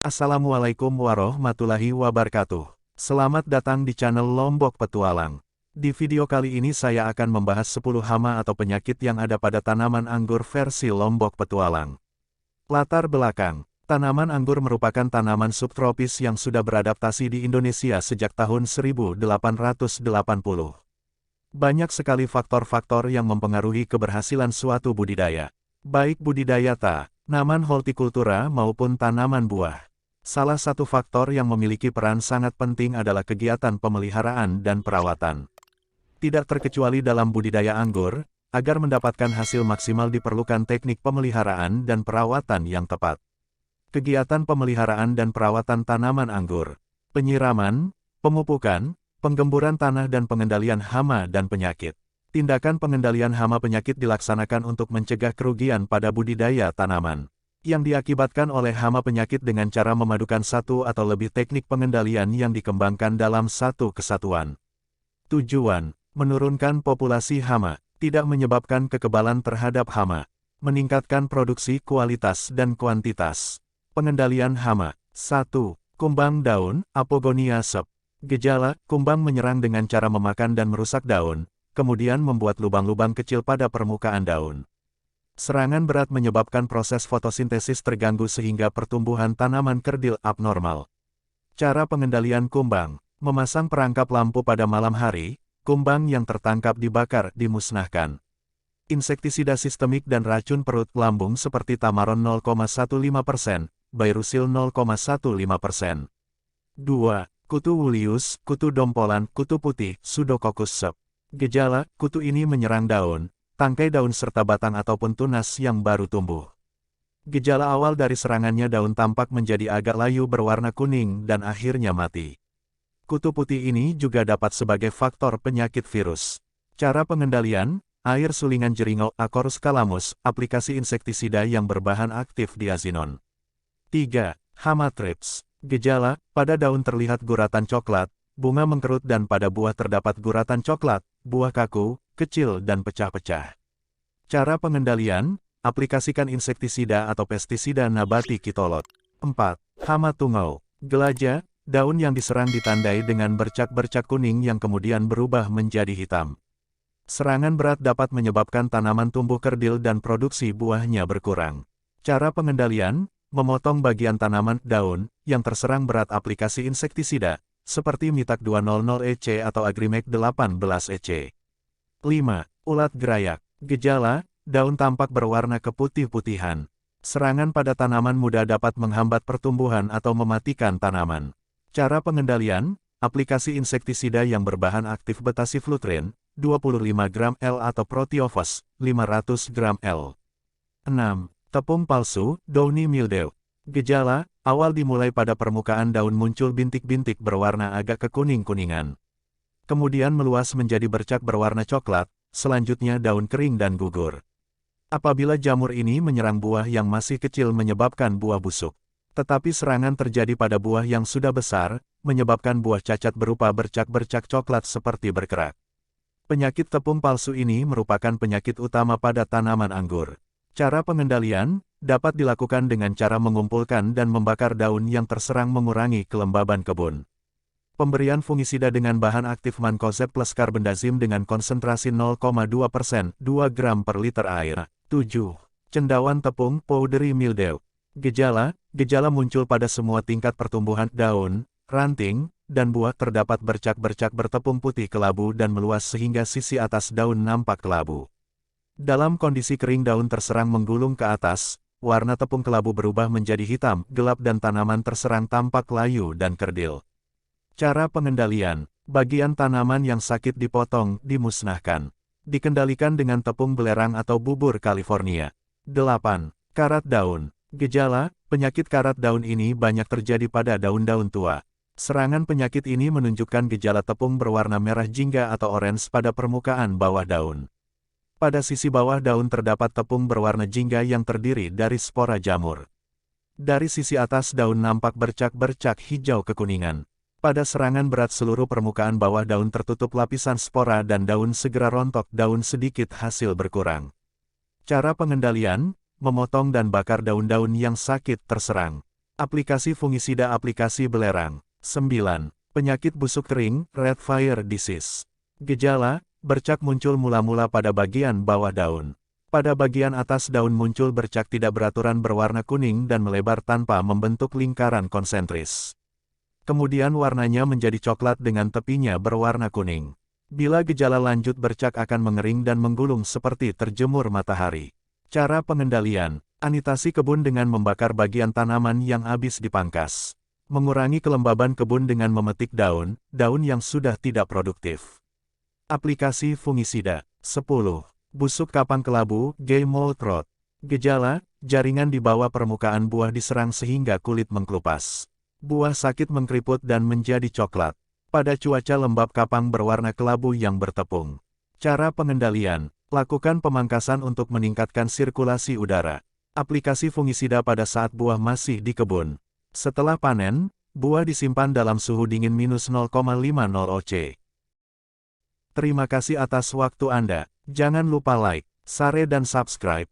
Assalamualaikum warahmatullahi wabarakatuh. Selamat datang di channel Lombok Petualang. Di video kali ini saya akan membahas 10 hama atau penyakit yang ada pada tanaman anggur versi Lombok Petualang. Latar belakang. Tanaman anggur merupakan tanaman subtropis yang sudah beradaptasi di Indonesia sejak tahun 1880. Banyak sekali faktor-faktor yang mempengaruhi keberhasilan suatu budidaya. Baik budidaya tanaman hortikultura maupun tanaman buah. Salah satu faktor yang memiliki peran sangat penting adalah kegiatan pemeliharaan dan perawatan. Tidak terkecuali dalam budidaya anggur, agar mendapatkan hasil maksimal diperlukan teknik pemeliharaan dan perawatan yang tepat. Kegiatan pemeliharaan dan perawatan tanaman anggur, penyiraman, pemupukan, penggemburan tanah dan pengendalian hama dan penyakit. Tindakan pengendalian hama penyakit dilaksanakan untuk mencegah kerugian pada budidaya tanaman yang diakibatkan oleh hama penyakit dengan cara memadukan satu atau lebih teknik pengendalian yang dikembangkan dalam satu kesatuan. Tujuan, menurunkan populasi hama, tidak menyebabkan kekebalan terhadap hama, meningkatkan produksi kualitas dan kuantitas. Pengendalian hama. 1. Kumbang daun, Apogonia sep. Gejala, kumbang menyerang dengan cara memakan dan merusak daun, kemudian membuat lubang-lubang kecil pada permukaan daun. Serangan berat menyebabkan proses fotosintesis terganggu sehingga pertumbuhan tanaman kerdil abnormal. Cara pengendalian kumbang, memasang perangkap lampu pada malam hari, kumbang yang tertangkap dibakar dimusnahkan. Insektisida sistemik dan racun perut lambung seperti Tamaron 0,15%, Bairusil 0,15%. 2. Kutu Woollius, kutu dompolan, kutu putih, Pseudococcus sep. Gejala, kutu ini menyerang daun, tangkai daun serta batang ataupun tunas yang baru tumbuh. Gejala awal dari serangannya daun tampak menjadi agak layu berwarna kuning dan akhirnya mati. Kutu putih ini juga dapat sebagai faktor penyakit virus. Cara pengendalian, air sulingan jeringo Acorus calamus, aplikasi insektisida yang berbahan aktif diazinon. 3. Hama thrips. Gejala, pada daun terlihat guratan coklat, bunga mengkerut dan pada buah terdapat guratan coklat, buah kaku, kecil dan pecah-pecah. Cara pengendalian, aplikasikan insektisida atau pestisida nabati kitolot. 4. Hama tungau. Gelaja, daun yang diserang ditandai dengan bercak-bercak kuning yang kemudian berubah menjadi hitam. Serangan berat dapat menyebabkan tanaman tumbuh kerdil dan produksi buahnya berkurang. Cara pengendalian, memotong bagian tanaman daun yang terserang berat aplikasi insektisida, seperti Mitak 200 EC atau Agrimek 18 EC. 5. Ulat gerayak. Gejala, daun tampak berwarna keputih-putihan. Serangan pada tanaman muda dapat menghambat pertumbuhan atau mematikan tanaman. Cara pengendalian, aplikasi insektisida yang berbahan aktif betasiflutrin, 25 gram L atau Protiofos, 500 gram L. 6. Tepung palsu, Downy mildew. Gejala, awal dimulai pada permukaan daun muncul bintik-bintik berwarna agak kekuning-kuningan. Kemudian meluas menjadi bercak berwarna coklat, selanjutnya daun kering dan gugur. Apabila jamur ini menyerang buah yang masih kecil menyebabkan buah busuk. Tetapi serangan terjadi pada buah yang sudah besar, menyebabkan buah cacat berupa bercak-bercak coklat seperti berkerak. Penyakit tepung palsu ini merupakan penyakit utama pada tanaman anggur. Cara pengendalian, dapat dilakukan dengan cara mengumpulkan dan membakar daun yang terserang mengurangi kelembaban kebun. Pemberian fungisida dengan bahan aktif Mancozeb plus karbendazim dengan konsentrasi 0,2%, 2 gram per liter air. 7. Cendawan tepung, powdery mildew. Gejala muncul pada semua tingkat pertumbuhan daun, ranting, dan buah terdapat bercak-bercak bertepung putih kelabu dan meluas sehingga sisi atas daun nampak kelabu. Dalam kondisi kering daun terserang menggulung ke atas, warna tepung kelabu berubah menjadi hitam, gelap dan tanaman terserang tampak layu dan kerdil. Cara pengendalian, bagian tanaman yang sakit dipotong, dimusnahkan. Dikendalikan dengan tepung belerang atau bubur California. 8. Karat daun. Gejala, penyakit karat daun ini banyak terjadi pada daun-daun tua. Serangan penyakit ini menunjukkan gejala tepung berwarna merah jingga atau orange pada permukaan bawah daun. Pada sisi bawah daun terdapat tepung berwarna jingga yang terdiri dari spora jamur. Dari sisi atas daun nampak bercak-bercak hijau kekuningan. Pada serangan berat seluruh permukaan bawah daun tertutup lapisan spora dan daun segera rontok, daun sedikit hasil berkurang. Cara pengendalian, memotong dan bakar daun-daun yang sakit terserang. Aplikasi fungisida aplikasi belerang. 9. Penyakit busuk kering, red fire disease. Gejala, bercak muncul mula-mula pada bagian bawah daun. Pada bagian atas daun muncul bercak tidak beraturan berwarna kuning dan melebar tanpa membentuk lingkaran konsentris. Kemudian warnanya menjadi coklat dengan tepinya berwarna kuning. Bila gejala lanjut bercak akan mengering dan menggulung seperti terjemur matahari. Cara pengendalian, anitasi kebun dengan membakar bagian tanaman yang habis dipangkas. Mengurangi kelembaban kebun dengan memetik daun yang sudah tidak produktif. Aplikasi fungisida. 10. Busuk kapang kelabu, gay mold rot. Gejala, jaringan di bawah permukaan buah diserang sehingga kulit mengkelupas. Buah sakit mengkeriput dan menjadi coklat. Pada cuaca lembab kapang berwarna kelabu yang bertepung. Cara pengendalian, lakukan pemangkasan untuk meningkatkan sirkulasi udara. Aplikasi fungisida pada saat buah masih di kebun. Setelah panen, buah disimpan dalam suhu dingin -0,50 oC. Terima kasih atas waktu Anda. Jangan lupa like, share dan subscribe